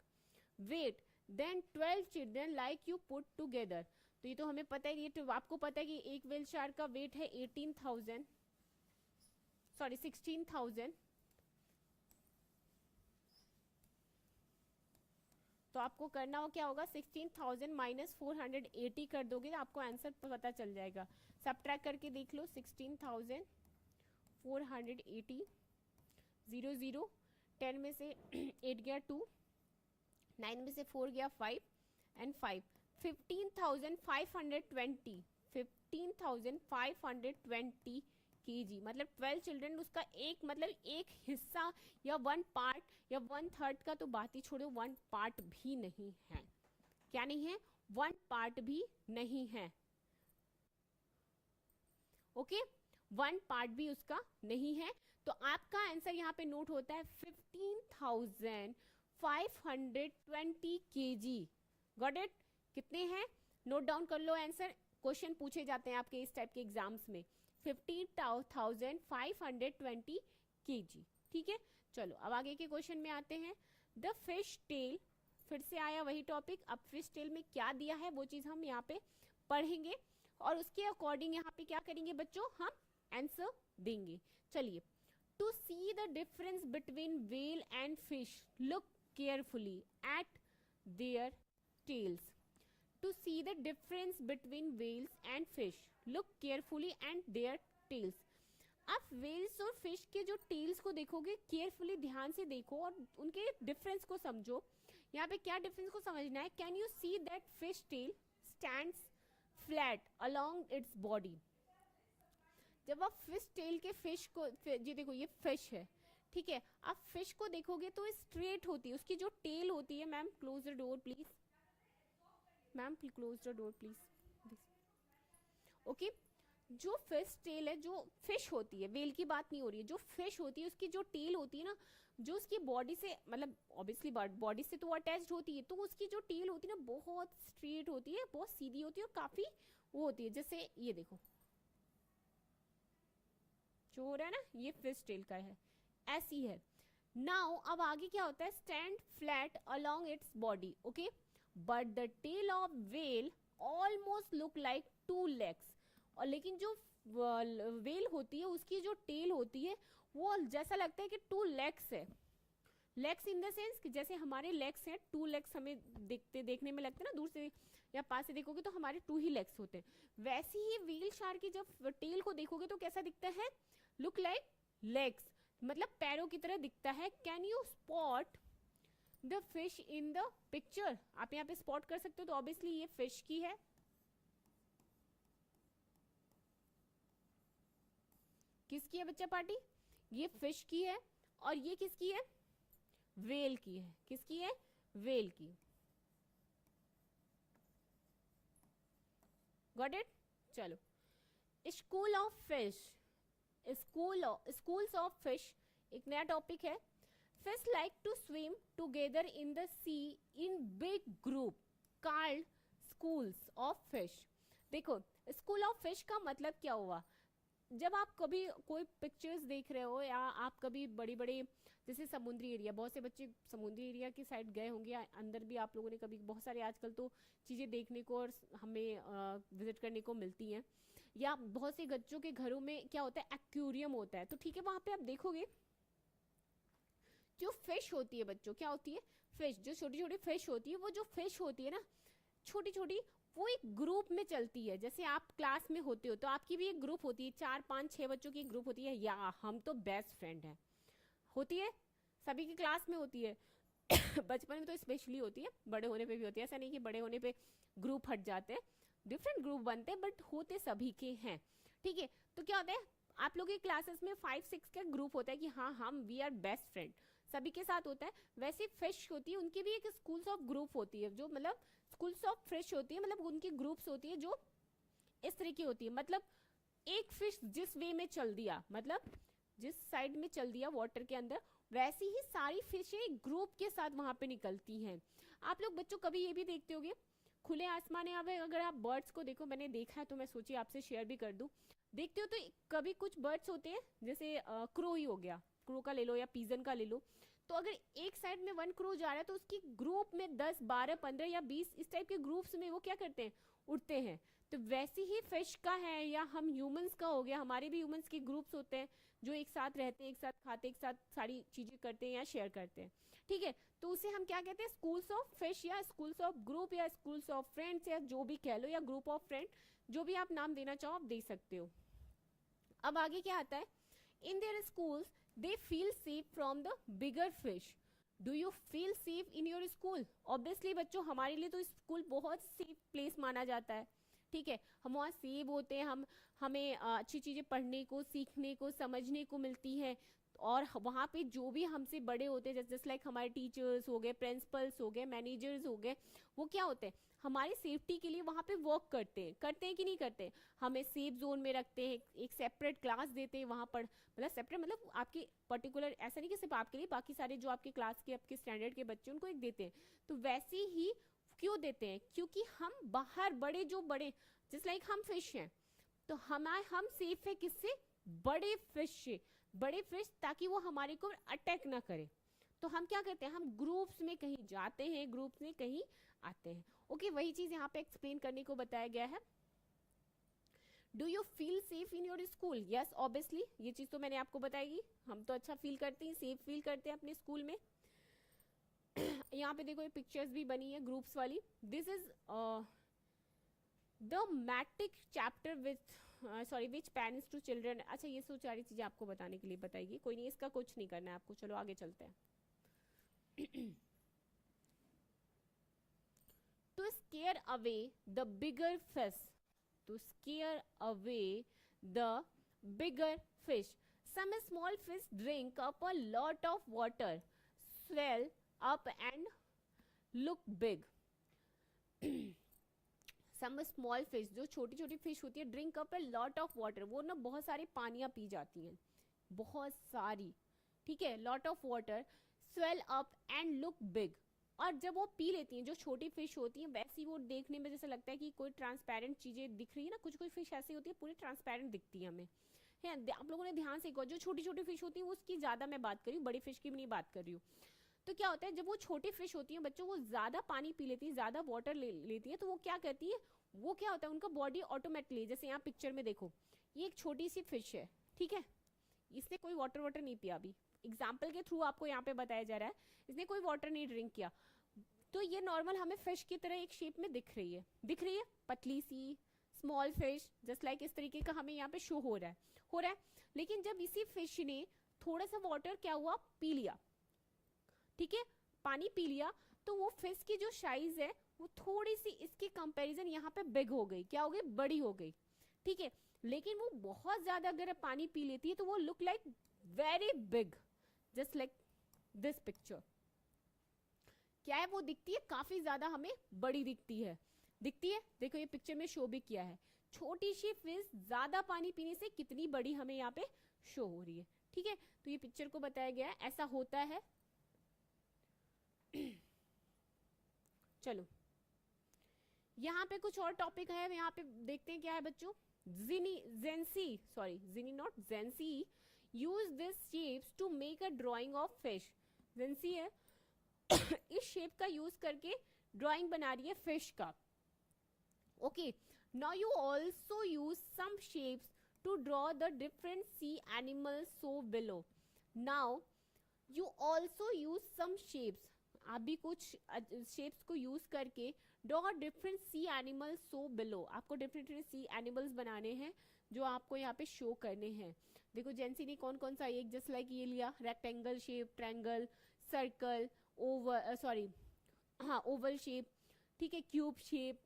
weight than 12 children like you put together. तो ये तो हमें पता है, ये तो आपको पता है कि एक व्हेल शार्क का वेट है 16,000, तो आपको करना हो क्या होगा, 16,000 माइनस 480 कर दोगे तो आपको आंसर पता चल जाएगा। सबट्रैक्ट करके देख लो, 16,480, 0 0, 10 में से 8 गया 2, 9 में से 4 गया 5 एंड 5, 15,520 kg, मतलब 12 चिल्ड्रन, उसका एक मतलब एक हिस्सा या 1 पार्ट या 1/3 का तो बात ही छोड़ो, 1 पार्ट भी नहीं है। क्या नहीं है, 1 पार्ट भी नहीं है, ओके 1 पार्ट भी उसका नहीं है। तो आपका आंसर यहाँ पे नोट होता है 15,520 kg। गॉट इट, कितने हैं, नोट डाउन कर लो आंसर, क्वेश्चन पूछे जाते हैं आपके इस टाइप के एग्जाम्स में, 15,520 kg, ठीक है। चलो अब आगे के क्वेश्चन में आते हैं। द फिश टेल, फिर से आया वही टॉपिक, अब फिश टेल में क्या दिया है वो चीज हम यहाँ पे पढ़ेंगे और उसके अकॉर्डिंग यहाँ पे क्या करेंगे बच्चों, हम आंसर देंगे। चलिए, to see the difference between whale and fish look carefully at their tails. To see the difference between whales and fish, look carefully and their tails. आप whales और fish के जो tails को देखोगे, carefully ध्यान से देखो और उनके difference को समझो। यहाँ पे क्या difference को समझना है, can you see that fish tail stands flat along its body? जब आप fish tail के fish को, ये देखो ये fish है, ठीक है, आप fish को देखोगे तो straight होती है, उसकी जो tail होती है, ma'am close the door please, ma'am close the door please, okay. जो फिश टेल है, जो फिश होती है, वेल की बात नहीं हो रही है, जो फिश होती है उसकी जो टेल होती है ना, जो उसकी बॉडी से, मतलब ऑब्वियसली बॉडी से तो अटैच्ड होती है, तो उसकी जो टेल होती है ना बहुत स्ट्रेट होती है, बहुत सीधी होती है और काफी वो होती है, जैसे ये देखो जो हो रहा है ना, ये फिश टेल का है, ऐसी है। नाउ अब आगे क्या होता है, stand flat along its body, okay, but the tail of whale almost look like 2 legs। और लेकिन जो व्हेल होती है उसकी जो टेल होती है वो जैसा लगता है कि 2 legs है। लेग्स इन द सेंस कि जैसे हमारे लेग्स हैं, 2 legs हमें देखने में लगते हैं ना, दूर से या पास से देखोगे तो हमारे 2 ही लेग्स होते हैं, वैसे ही व्हेल शार्क की जब टेल को देखोगे तो कैसा दिखता है, लुक लाइक लेग्स, मतलब पैरों की तरह दिखता है। Can you spot the fish in the picture, आप यहाँ पे स्पॉट कर सकते हो, तो ऑब्वियसली ये फिश की है, किसकी है बच्चा पार्टी, ये फिश की है, और ये किसकी है, व्हेल की है, किसकी है, व्हेल की। गॉट इट, चलो, school of fish, schools of fish एक नया टॉपिक है। Fish like to swim together in the sea in big group called schools of fish. देखो, school of fish का मतलब क्या हुआ, जब आप कभी कोई पिक्चर्स देख रहे हो या आप कभी बड़ी बड़ी जैसे समुद्री एरिया, बहुत से बच्चे समुद्री एरिया की साइड गए होंगे, अंदर भी आप लोगों ने कभी, बहुत सारे आजकल तो चीज़ें देखने को और हमें विजिट करने को मिलती हैं, या बहुत से बच्चों के घरों में क्या होता है, एक्वेरियम होता है, तो ठीक है वहाँ पे आप देखोगे जो फिश होती है बच्चों, क्या होती है, फिश, जो छोटी छोटी फिश होती है, वो जो फिश होती है ना छोटी छोटी, वो एक ग्रुप में चलती है। जैसे आप क्लास में होते हो तो आपकी भी एक ग्रुप होती है, 4 5 6 बच्चों की एक ग्रुप होती है, या हम तो बेस्ट फ्रेंड हैं, होती है, सभी की क्लास में होती है। बचपन में तो स्पेशली होती है, बड़े होने पे भी होती है, ऐसा नहीं कि बड़े होने पे ग्रुप हट जाते हैं, डिफरेंट ग्रुप बनते हैं, बट होते सभी के हैं, ठीक है। तो क्या होता है, आप लोग के क्लासेस में 5 6 का ग्रुप होता है कि हाँ हम वी आर बेस्ट फ्रेंड, सभी के साथ होता है। वैसे फिश होती है, उनकी भी एक स्कूल्स ऑफ ग्रुप होती है, जो मतलब स्कूल्स ऑफ फिश होती है, मतलब उनकी ग्रुप्स होती है जो इस तरह की होती है, मतलब एक फिश जिस वे में चल दिया, मतलब जिस साइड में चल दिया वाटर के अंदर, वैसी ही सारी फिशें एक ग्रुप के साथ वहां पे निकलती हैं। आप लोग बच्चों कभी ये भी देखते होगे, खुले आसमान में अगर आप बर्ड्स को देखो, मैंने देखा है तो मैं सोची आपसे शेयर भी कर दूं, देखते हो तो कभी कुछ बर्ड्स होते हैं, जैसे क्रो ही हो गया, क्रो का ले लो या पीजन का ले लो, तो अगर एक साइड में 1 क्रो जा रहा है तो उसकी ग्रुप में 10 12 15 या 20 इस टाइप के ग्रुप्स में वो क्या करते हैं, उड़ते हैं। तो वैसे ही फिश का है, या हम ह्यूमंस का हो गया, हमारे भी ह्यूमंस के ग्रुप्स होते हैं जो एक साथ रहते हैं, एक साथ खाते, एक साथ सारी चीजें करते हैं या शेयर करते हैं, ठीक है। तो उसे हम क्या कहते हैं, स्कूल्स ऑफ फिश या स्कूल्स ऑफ ग्रुप या स्कूल्स ऑफ फ्रेंड्स या जो भी कह लो, या ग्रुप ऑफ फ्रेंड, जो भी आप नाम देना चाहो आप दे सकते हो। अब आगे क्या आता है, in their schools they feel safe from the bigger fish. Do you feel safe in your school? Obviously बच्चों हमारे लिए तो स्कूल बहुत सेफ प्लेस माना जाता है, ठीक है, हम वहाँ सेफ होते हैं, हमें अच्छी चीज़ें पढ़ने को, सीखने को, समझने को मिलती है, और वहाँ पे जो भी हमसे बड़े होते हैं, जस्ट लाइक हमारे टीचर्स हो गए, प्रिंसिपल्स हो गए, मैनेजर्स हो गए, वो क्या होते हैं, हमारी सेफ्टी के लिए वहाँ पे वर्क करते हैं कि नहीं करते, हमें सेफ जोन में रखते हैं, एक सेपरेट क्लास देते हैं वहाँ पर, मतलब सेपरेट मतलब आपके पर्टिकुलर, ऐसा नहीं कि सिर्फ आपके लिए, बाकी सारे जो आपके क्लास के आपके स्टैंडर्ड के बच्चे उनको एक देते हैं। तो वैसे ही क्यों देते हैं, क्योंकि हम बाहर बड़े जो बड़े, जस्ट लाइक हम फिश हैं, तो हम सेफ है किससे, बड़े फिश से, बड़े फिश, ताकि वो हमारे को अटैक ना करे। तो हम क्या करते हैं, हम ग्रुप्स में कहीं जाते हैं, ग्रुप्स में कहीं आते हैं, ओके। वही चीज यहाँ पे एक्सप्लेन करने को बताया गया है। Do you feel safe in your school? Yes obviously, ये चीज तो मैंने आपको बताएगी, हम तो अच्छा फील करते हैं, सेफ फील करते हैं अपने स्कूल में। यहाँ पे देखो ये पिक्चर्स भी बनी है ग्रुप्स वाली, this is the matric chapter with sorry which parents to children. अच्छा ये सो सारी चीजें आपको बताने के लिए बताएगी, कोई नहीं, इसका कुछ नहीं करना है आपको, चलो आगे चलते हैं। To scare away the bigger fish, to scare away the bigger fish, some small fish drink up a lot of water, swell up and look big. Some small fish, जो छोटी छोटी फिश होती है, drink up a lot of water, वो ना बहुत सारी पानियां पी जाती हैं, बहुत सारी, ठीक है, lot of water, swell up and look big, और जब वो पी लेती हैं, जो छोटी फिश होती हैं, वैसी वो देखने में जैसे लगता है कि कोई ट्रांसपेरेंट चीजें दिख रही है ना, कुछ कुछ फिश ऐसी होती है पूरी ट्रांसपेरेंट दिखती है हमें, है। आप लोगों ने ध्यान से, जो छोटी छोटी फिश होती है उसकी ज्यादा मैं बात कर रही हूँ, बड़ी फिश की भी नहीं बात कर रही हूँ। तो क्या होता है, जब वो छोटी फिश होती है बच्चों, वो ज्यादा पानी पी लेती है, ज्यादा वाटर लेती है, तो वो क्या करती है, वो क्या होता है, उनका बॉडी ऑटोमेटिकली, जैसे यहाँ पिक्चर में देखो, ये एक छोटी सी फिश है, ठीक है, इसने कोई वाटर नहीं पिया, अभी एग्जाम्पल के थ्रू आपको यहाँ पे बताया जा रहा है, इसने कोई वाटर नहीं ड्रिंक किया, तो ये नॉर्मल हमें फिश की तरह एक शेप में दिख रही है, पतली C small fish, just like इस तरीके का हमें यहाँ पे शो हो रहा है। लेकिन जब इसी फिश ने थोड़ा सा वाटर क्या हुआ, पी लिया, ठीक है, पानी पी लिया, तो वो फिश की जो साइज है वो थोड़ी सी इसके कंपैरिजन यहाँ पे बिग हो गई, क्या हो गई, बड़ी हो गई, ठीक है। लेकिन वो बहुत ज्यादा अगर पानी पी लेती है तो वो look like very big, just like this picture, क्या है, वो दिखती है काफी ज्यादा हमें बड़ी दिखती है, देखो ये पिक्चर में शो भी किया है, छोटी सी फिश ज्यादा पानी पीने से कितनी बड़ी हमें यहाँ पे शो हो रही है, ठीक है। तो ये पिक्चर को बताया गया है, ऐसा होता है। चलो यहाँ पे कुछ और टॉपिक है, यहाँ पे देखते हैं क्या है बच्चों, Zinni not Zensi use this shapes to make a drawing of fish. Zensi है इस शेप का यूज करके ड्राइंग बना रही है फिश का. Okay, now you also use some shapes to draw the different sea animals so below. Now you also use some shapes. आप भी कुछ शेप्स को यूज करके draw different sea animals so below. आपको different sea animals बनाने हैं जो आपको यहाँ पे शो करने हैं. देखो जेंसी ने कौन कौन सा, एक जस्ट लाइक ये लिया, rectangle shape, triangle, circle, Oval, Oval shape, ठीक है, क्यूब शेप.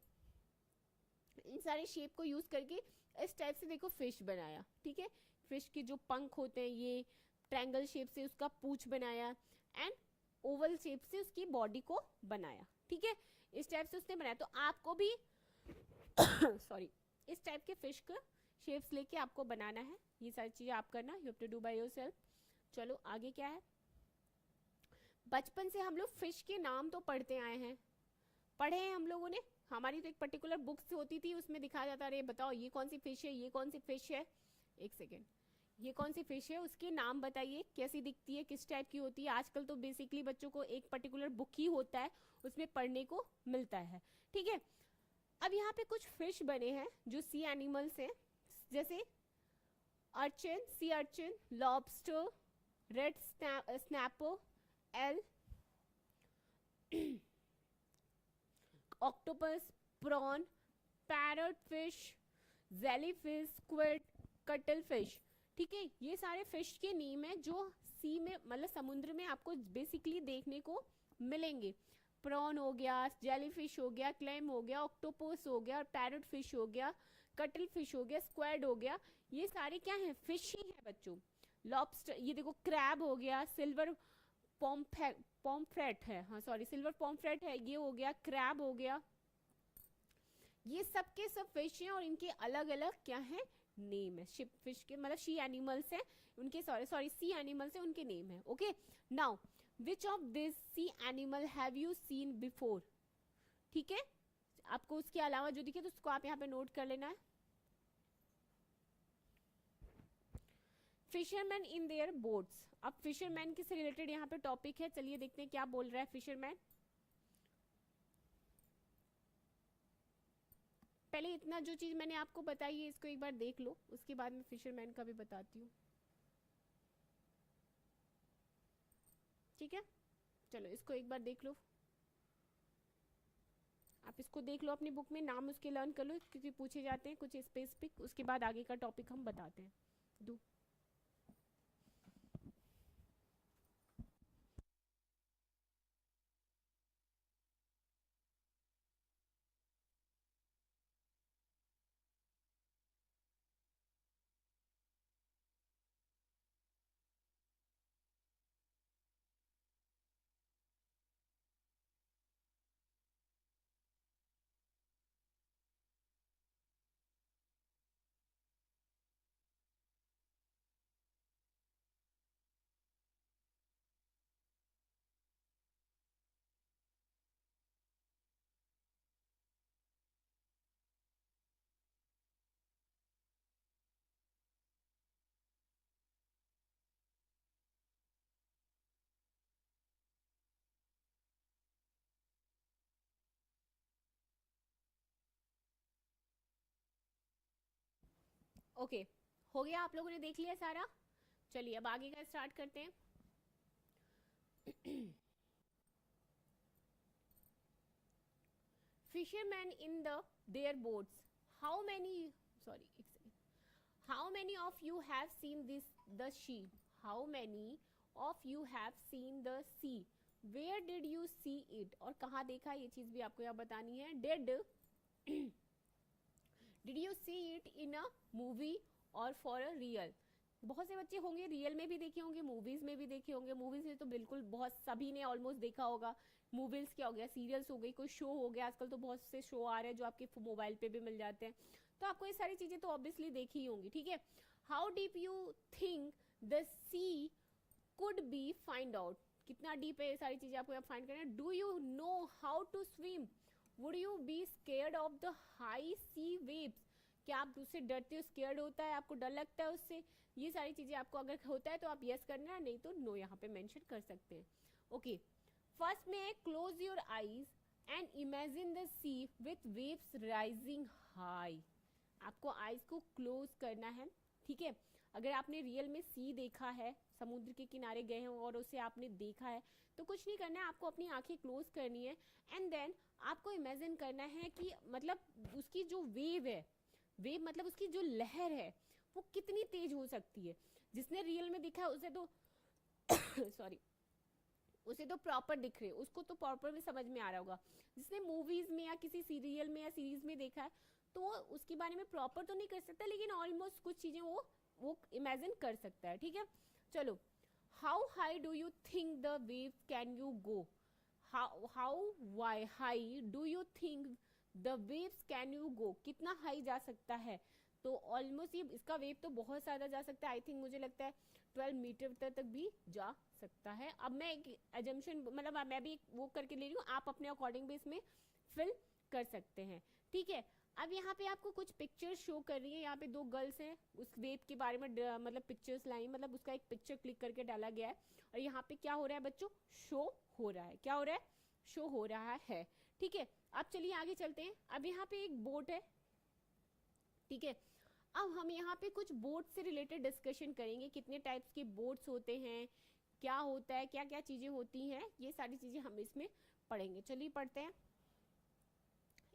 इन सारे शेप को यूज करके इस टाइप से देखो फिश बनाया. ठीक है, फिश के जो पंख होते हैं ये, ट्रायंगल शेप से उसका पूंछ बनाया एंड ओवल शेप से उसकी बॉडी को बनाया. ठीक है, इस टाइप से उसने बनाया. तो आपको भी सॉरी इस टाइप के फिश का शेप्स लेके आपको बनाना है. ये सारी चीजें आप करना, you have to do by yourself. चलो आगे क्या है. बचपन से हम लोग फिश के नाम तो पढ़ते आए हैं, पढ़े हैं हम लोगों ने. हमारी तो एक पर्टिकुलर बुक्स होती थी, उसमें दिखाया जाता है, बताओ ये कौन सी फिश है, ये कौन सी फिश है. एक सेकेंड, ये कौन सी फिश है, उसके नाम बताइए, कैसी दिखती है, किस टाइप की होती है. आजकल तो बेसिकली बच्चों को एक पर्टिकुलर बुक ही होता है, उसमें पढ़ने को मिलता है. ठीक है, अब यहाँ पे कुछ फिश बने हैं जो सी एनिमल्स हैं, जैसे urchin, sea urchin, lobster, red snapper, eel, octopus, prawn, parrot fish, jellyfish, squid, cuttlefish. ठीक है, ये सारे फिश के नेम है जो सी में मतलब समुद्र में आपको बेसिकली देखने को मिलेंगे. प्रॉन हो गया, जेलीफिश हो गया, क्लैम हो गया, ऑक्टोपस हो गया, पैरट फिश हो गया, कटल फिश हो गया, स्क्विड हो गया. ये सारे क्या है, फिश ही है बच्चों. लॉबस्टर, ये देखो क्रैब हो गया, सिल्वर पॉम्फ्रेट है, हाँ सॉरी सिल्वर पॉम्फ्रेट है, ये हो गया, क्रैब हो गया. ये सब के सब फिश हैं और इनके अलग अलग क्या है, नेम है. शिप फिश के मतलब शी एनिमल्स हैं उनके, सॉरी सी एनिमल्स हैं उनके नेम है. Okay, now which of this sea animal have you seen before. ठीक है, आपको उसके अलावा जो दिखे तो उसको आप यहाँ पे नोट कर लेना है. Fisherman in their boats. अब फिशरमैन से रिलेटेड यहाँ पे टॉपिक है, चलिए देखते हैं क्या बोल रहा है फिशरमैन. पहले इतना जो चीज मैंने आपको बताई है इसको एक बार देख लो, उसके बाद मैं फिशरमैन का भी बताती हूँ. ठीक है, चलो इसको एक बार देख लो. आप इसको देख लो अपनी बुक में, नाम उसके लर्न कर लो क्योंकि पूछे जाते हैं कुछ स्पेसिफिक. उसके बाद आगे का टॉपिक हम बताते हैं. दो ओके, हो गया, आप लोगों ने देख लिया सारा. चलिए अब आगे का स्टार्ट करते हैं. Fishermen in the their boats. How many of you have seen this the sea. How many of you have seen the sea. Where did you see it. और कहाँ देखा, ये चीज भी आपको यहाँ बतानी है. Did you see it in a movie और फॉर अ रियल. बहुत से बच्चे होंगे रियल में भी देखे होंगे, मूवीज में भी देखे होंगे. मूवीज में तो बिल्कुल बहुत सभी ने ऑलमोस्ट देखा होगा. मूवीज क्या हो गया, सीरियल्स हो गई, कोई शो हो गया, आजकल तो बहुत से शो आ रहे हैं जो आपके मोबाइल पे भी मिल जाते हैं. तो आपको ये सारी चीजें तो ऑब्वियसली देखी ही होंगी. ठीक है, how deep you think the sea could be find out. कितना डीप है ये सारी चीजें आपको यहाँ फाइंड करना है. Do you know how to swim. Would you be scared of the high sea waves. क्या आप उससे डरते हो, स्केयर्ड होता है, आपको डर लगता है उससे? ये सारी चीजें आपको अगर होता है तो आप यस करना, नहीं तो नो यहाँ पे मेंशन कर सकते हैं। ओके, फर्स्ट में close your eyes and imagine the sea with waves rising high. आपको आईज को क्लोज करना है, ठीक है। अगर आपने रियल में सी देखा है, समुद्र के किनारे गए हैं और उसे आपने देखा है, तो कुछ नहीं करना है, आपको अपनी आंखें क्लोज करनी है एंड देन आपको इमेजिन करना है कि मतलब उसकी जो वेव है, वेव मतलब उसकी जो लहर है वो कितनी तेज हो सकती है। जिसने रियल में देखा है उसे तो सॉरी उसे तो प्रॉपर दिख रहे, उसको तो प्रॉपर में समझ में आ रहा होगा। जिसने मूवीज में या किसी सीरियल में या सीरीज में देखा है तो उसके बारे में प्रॉपर तो नहीं कर सकता, लेकिन ऑलमोस्ट कुछ चीजें वो इमेजिन कर सकता है, ठीक है। चलो, how high do you think the wave can you go? How high do you think the waves can you गो? कितना हाई जा सकता है? तो ऑलमोस्ट ये इसका वेव तो बहुत ज्यादा जा सकता है, आई थिंक मुझे लगता है 12 मीटर तक भी जा सकता है। अब मैं एक एजम्पशन मतलब मैं भी वो करके ले रही हूँ, आप अपने अकॉर्डिंग भी इसमें फिल कर सकते हैं, ठीक है। अब यहाँ पे आपको कुछ पिक्चर्स शो कर रही है, यहाँ पे दो गर्ल्स हैं, उस वेव के बारे में मतलब पिक्चर्स लाई, मतलब उसका एक पिक्चर क्लिक करके डाला गया है और यहाँ पे क्या हो रहा है बच्चों, शो हो रहा है। क्या हो रहा है? शो हो रहा है, ठीक है। अब चलिए आगे चलते हैं। अब यहाँ पे एक बोट है, ठीक है। अब हम यहाँ पे कुछ बोट से रिलेटेड डिस्कशन करेंगे, कितने टाइप्स के बोट्स होते हैं, क्या होता है, क्या क्या चीजें होती हैं, ये सारी चीजें हम इसमें पढ़ेंगे। चलिए पढ़ते हैं।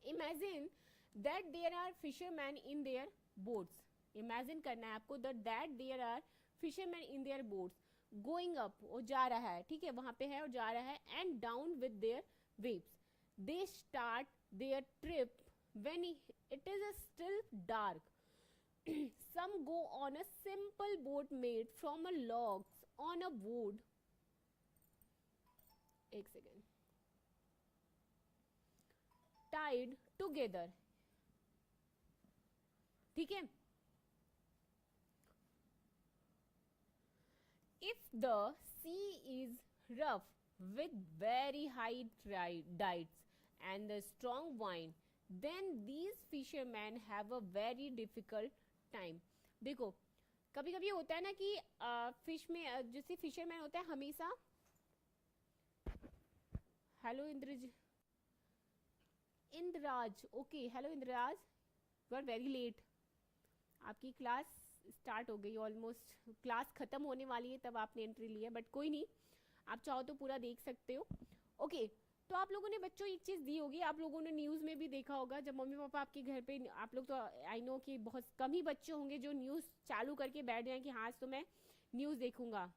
Imagine that there are fishermen in their boats. Imagine करना है आपको that there are fishermen in their boats going up, वो जा रहा है, ठीक है, वहां पे है और जा रहा है, and down with their waves. They start their trip when it is still dark. Some go on a simple boat made from a logs on a wood. एक सेकेंड। Tied together. ठीक है। If the sea is rough with very high tides and a strong wind, then these fishermen have a very difficult time. देखो कभी कभी होता है ना कि फिश में जैसे फिशरमैन होता है हमेशा, hello Indraraj, okay hello Indraraj, you are very late. आपकी क्लास स्टार्ट हो गई, ऑलमोस्ट क्लास खत्म होने वाली है तब आपने एंट्री ली है, बट कोई नहीं, आप चाहो तो पूरा देख सकते हो। ओके, तो आप लोगों ने बच्चों एक चीज दी होगी, आप लोगों ने न्यूज में भी देखा होगा, जब मम्मी पापा आपके घर पे, आप लोग तो आई नो कि बहुत कम ही बच्चे होंगे जो न्यूज चालू करके बैठ जाएं कि हाँ आज तो मैं न्यूज देखूंगा,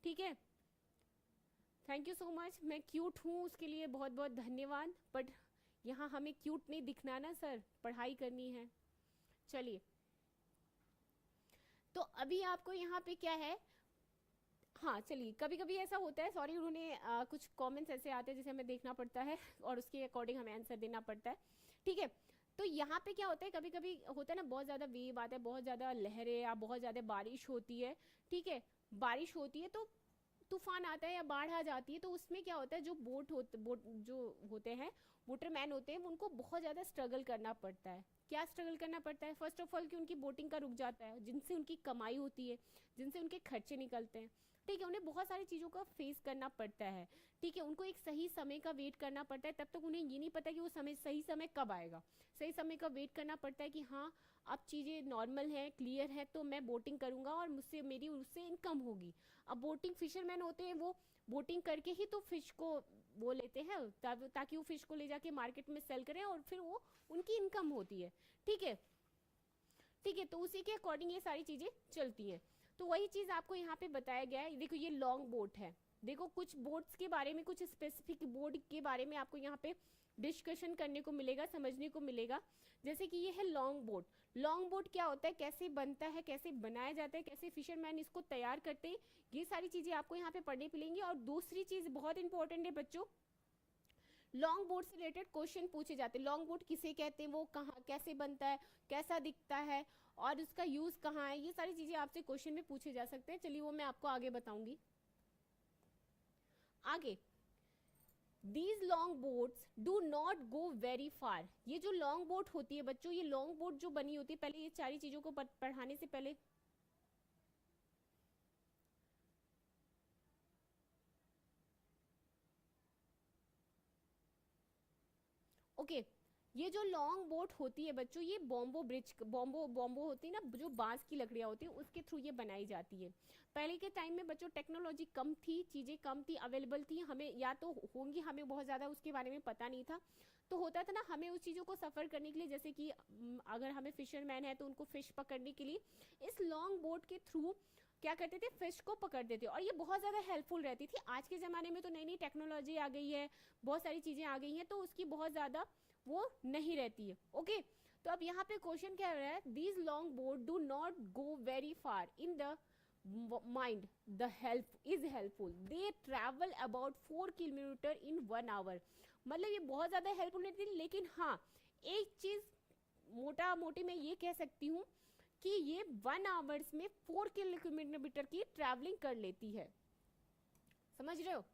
ठीक है। थैंक यू सो मच, मैं क्यूट हूँ उसके लिए बहुत बहुत धन्यवाद, बट यहाँ हमें क्यूट नहीं दिखना ना सर, पढ़ाई करनी है। चलिए, तो अभी आपको यहाँ पे क्या है, हाँ चलिए, कभी कभी ऐसा होता है, सॉरी उन्होंने कुछ कमेंट्स ऐसे आते हैं जिसे हमें देखना पड़ता है और उसके अकॉर्डिंग हमें आंसर देना पड़ता है, ठीक है। तो यहाँ पे क्या होता है, कभी कभी होता है ना बहुत ज़्यादा वेव आता है, बहुत ज़्यादा लहरें या बहुत ज़्यादा बारिश होती है, ठीक है, बारिश होती है तो तूफान आता है या बाढ़ आ जाती है, तो उसमें क्या होता है, जो बोट जो होते हैं, वोटरमैन होते हैं, उनको बहुत ज़्यादा स्ट्रगल करना पड़ता है। क्या स्ट्रगल करना पड़ता है? फर्स्ट ऑफ ऑल कि उनकी बोटिंग का रुक जाता है, जिनसे उनकी कमाई होती है, जिनसे उनके खर्चे निकलते हैं, ठीक है। उन्हें बहुत सारी चीज़ों का फेस करना पड़ता है, ठीक है। उनको एक सही समय का वेट करना पड़ता है, तब तक उन्हें ये नहीं पता कि वो सही समय कब आएगा। सही समय का वेट करना पड़ता है कि हाँ अब चीज़ें नॉर्मल हैं, क्लियर है, तो मैं बोटिंग करूँगा और मुझसे मेरी उससे इनकम होगी। अब बोटिंग फिशरमैन होते हैं, वो बोटिंग करके ही तो फिश को वो लेते हैं, ताकि वो फिश को ले जाके मार्केट में सेल करें और फिर वो उनकी इनकम होती है, ठीक है, ठीक है। तो उसी के अकॉर्डिंग ये सारी चीज़ें चलती हैं। तो वही चीज़ आपको यहाँ पे बताया गया है। देखो ये लॉन्ग बोट है, देखो कुछ बोट्स के बारे में, कुछ स्पेसिफिक बोट के बारे में आपको यहाँ पे डिस्कशन करने को मिलेगा, समझने को मिलेगा। जैसे कि ये है लॉन्ग बोट। लॉन्ग बोट क्या होता है, कैसे बनता है, कैसे बनाया जाता है, कैसे फिशरमैन इसको तैयार करते हैं, ये सारी चीज़ें आपको यहाँ पे पढ़ने मिलेंगी। और दूसरी चीज़ बहुत इंपॉर्टेंट है बच्चों, लॉन्ग बोट से रिलेटेड क्वेश्चन पूछे जाते हैं। लॉन्ग बोट किसे कहते हैं, वो कहाँ कैसे बनता है, कैसा दिखता है और उसका यूज कहाँ है, ये सारी चीजें आपसे क्वेश्चन में पूछे जा सकते हैं। चलिए वो मैं आपको आगे बताऊंगी। आगे these long boats do not go very फार। ये जो लॉन्ग बोट होती है बच्चों, ये लॉन्ग बोट जो बनी होती है, पहले ये सारी चीजों को पढ़ाने से पहले ओके ये जो लॉन्ग बोट होती है बच्चों, ये बॉम्बो ब्रिज बॉम्बो होती है ना, जो बांस की लकड़ियां होती है, उसके थ्रू ये बनाई जाती है। पहले के टाइम में बच्चों टेक्नोलॉजी कम थी, चीजें कम थी, अवेलेबल थी, हमें या तो होंगी, हमें बहुत ज्यादा उसके बारे में पता नहीं था। तो होता था ना, हमें उस चीजों को सफर करने के लिए, जैसे कि अगर हमें फिशरमैन है तो उनको फिश पकड़ने के लिए इस लॉन्ग बोट के थ्रू क्या करते थे, फिश को पकड़ते थे, और ये बहुत ज्यादा हेल्पफुल रहती थी। आज के जमाने में तो नई नई टेक्नोलॉजी आ गई है, बहुत सारी चीजें आ गई हैं, तो उसकी बहुत ज्यादा वो नहीं रहती है। ओके तो अब यहाँ पे क्वेश्चन क्या रहा है, these long boat do not go very far in the mind the help is helpful, they travel about 4 kilometre in 1 hour. मतलब ये बहुत ज्यादा हेल्पफुल नहीं थी, लेकिन हाँ एक चीज मोटा मोटी मैं ये कह सकती हूँ कि ये 1 आवर्स में 4 किलोमीटर की ट्रैवलिंग कर लेती है। समझ रहे हो,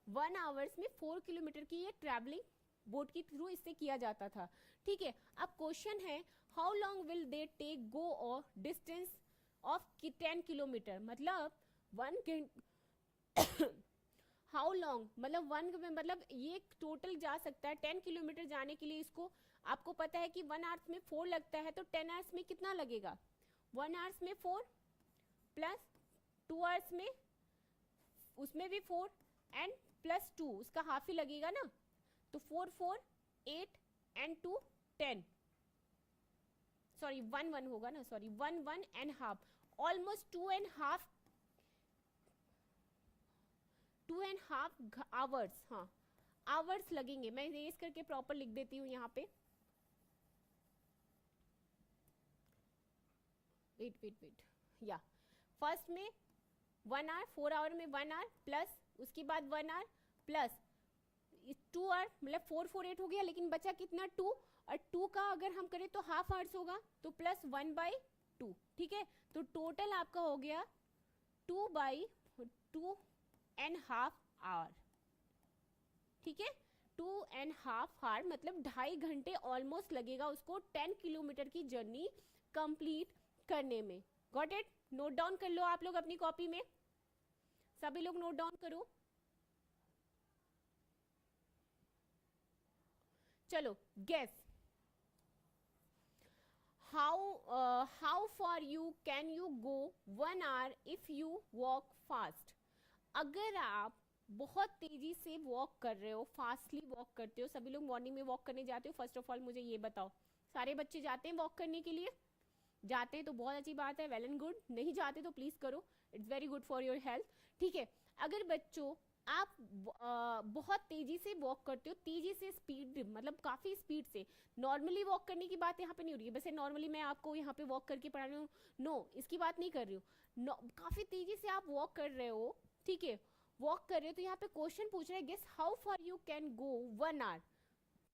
1 आवर्स में 4 किलोमीटर की ये ट्रैवलिंग बोट के थ्रू इससे किया जाता था। ठीक है, अब क्वेश्चन है how long will they take go और डिस्टेंस ऑफ 10 किलोमीटर, मतलब 1 हाउ लॉन्ग मतलब 1 मतलब ये टोटल जा सकता है 10 किलोमीटर जाने के लिए। इसको आपको पता है कि 1 आवर्स में 4 लगता है, तो 10 आवर्स में कितना लगेगा, 1 आवर्स में 4 प्लस 2 आवर्स में उसमें भी 4 एंड प्लस 2 उसका हाफ ही लगेगा ना, तो 4 4 8 एंड 2 10, सॉरी 1 1 होगा ना, sorry 1 1 and half, almost 2.5 hours, हाँ आवर्स लगेंगे। मैं रेस करके प्रॉपर लिख देती हूँ यहाँ पे, वेट या फर्स्ट में 1 आवर, 4 आवर में 1 आवर प्लस उसके बाद 1 आवर प्लस 2 आवर, मतलब 4 4 8 हो गया, लेकिन बचा कितना 2, और 2 का अगर हम करें तो हाफ आवर्स होगा, तो प्लस 1/2। ठीक है, तो टोटल आपका हो गया 2/2.5 आवर। ठीक है, 2.5 आवर मतलब 2.5 घंटे ऑलमोस्ट लगेगा उसको 10 किलोमीटर की जर्नी कंप्लीट करने में। गॉट इट, नोट डाउन कर लो आप लोग अपनी कॉपी में, सभी लोग नोट डाउन करो। चलो guess, how far you can you go 1 hour if you walk fast. अगर आप बहुत तेजी से वॉक कर रहे हो, फास्टली वॉक करते हो, सभी लोग मॉर्निंग में वॉक करने जाते हो, फर्स्ट ऑफ ऑल मुझे ये बताओ, सारे बच्चे जाते हैं वॉक करने के लिए? जाते हैं तो बहुत अच्छी बात है, वेल एंड गुड। नहीं जाते तो प्लीज करो, it's very good for your health. ठीक है, अगर बच्चों आप बहुत तेजी से वॉक करते हो, तेजी से स्पीड मतलब काफी स्पीड से, नॉर्मली वॉक करने की बात यहाँ पे नहीं हो रही है, वैसे नॉर्मली मैं आपको यहाँ पे वॉक करके पढ़ा रही हूँ, नो इसकी बात नहीं कर रही हूँ, काफी तेजी से आप वॉक कर रहे हो, ठीक है वॉक कर रहे हो, तो यहाँ पे क्वेश्चन पूछ रहे हैं guess how far you can go 1 hour.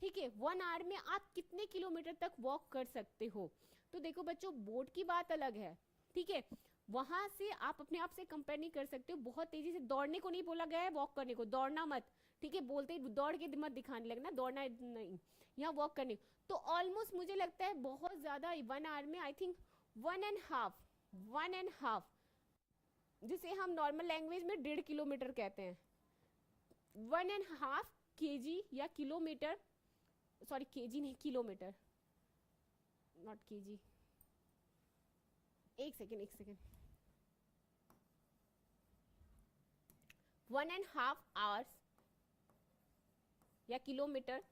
ठीक है, 1 आवर में आप कितने किलोमीटर तक वॉक कर सकते हो। तो देखो बच्चों, बोट की बात अलग है, ठीक है वहां से आप अपने आप से कंपेयर नहीं कर सकते हो। बहुत तेजी से दौड़ने को नहीं बोला गया है, वॉक करने को, दौड़ना मत, ठीक है बोलते ही दौड़ के मत दिखाने लगना, दौड़ना नहीं, यहाँ वॉक करने। तो ऑलमोस्ट मुझे लगता है बहुत ज्यादा 1 आवर में आई थिंक 1.5 जिसे हम नॉर्मल लैंग्वेज में 1.5 किलोमीटर कहते हैं, 1.5 kg या किलोमीटर, सॉरी केजी नहीं किलोमीटर, नॉट केजी, एक सेकेंड 1.5 आवर्स या kilometre,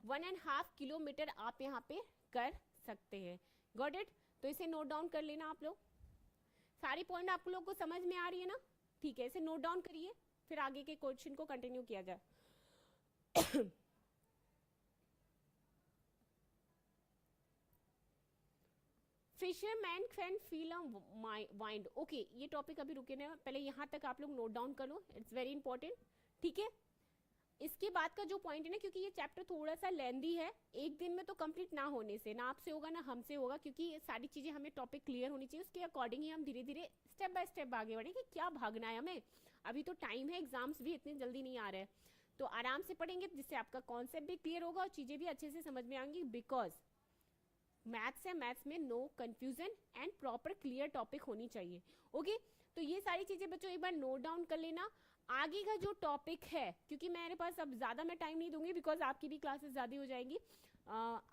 one and half kilometre आप यहाँ पे कर सकते हैं। गॉट इट, तो इसे नोट डाउन कर लेना आप लोग। सारी पॉइंट आप लोग को समझ में आ रही है ना? ठीक है, इसे नोट डाउन करिए, फिर आगे के क्वेश्चन को कंटिन्यू किया जाए। Fisherman can feel a wind. Okay, ये टॉपिक अभी रुके ना, पहले यहाँ तक आप लोग नोट डाउन करो, इट्स वेरी इंपॉर्टेंट। ठीक है, इसके बाद का जो पॉइंट है ना, क्योंकि ये चैप्टर थोड़ा सा लेंदी है, एक दिन में तो कंप्लीट ना होने से ना आपसे होगा ना हमसे होगा, क्योंकि ये सारी चीजें हमें टॉपिक क्लियर होनी चाहिए, उसके अकॉर्डिंग ही हम धीरे धीरे स्टेप बाय स्टेप आगे बढ़े कि क्या भागना है हमें। अभी तो टाइम है, एग्जाम्स भी इतनी जल्दी नहीं आ रहे हैं, तो आराम से पढ़ेंगे जिससे आपका कॉन्सेप्ट भी क्लियर होगा और चीजें भी अच्छे से समझ में आएंगी। बिकॉज मैथ्स है, मैथ्स में no confusion and proper clear topic होनी चाहिए। ओके, तो ये सारी चीजें बच्चों एक बार नोट डाउन कर लेना। आगे का जो टॉपिक है, क्योंकि मेरे पास अब ज्यादा मैं टाइम नहीं दूंगी बिकॉज आपकी भी क्लासेस ज्यादा हो जाएंगी,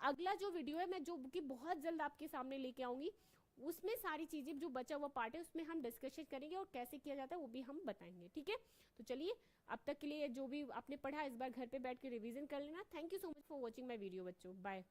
अगला जो वीडियो है मैं जो कि बहुत जल्द आपके सामने लेके आऊंगी, उसमें सारी चीजें जो बचा हुआ पार्ट है उसमें हम डिस्कशन करेंगे और कैसे किया जाता है वो भी हम बताएंगे। ठीक है, तो चलिए अब तक के लिए जो भी आपने पढ़ा इस बार घर पे बैठ के रिवीजन कर लेना। Thank you so much for watching my video बच्चों, बाय।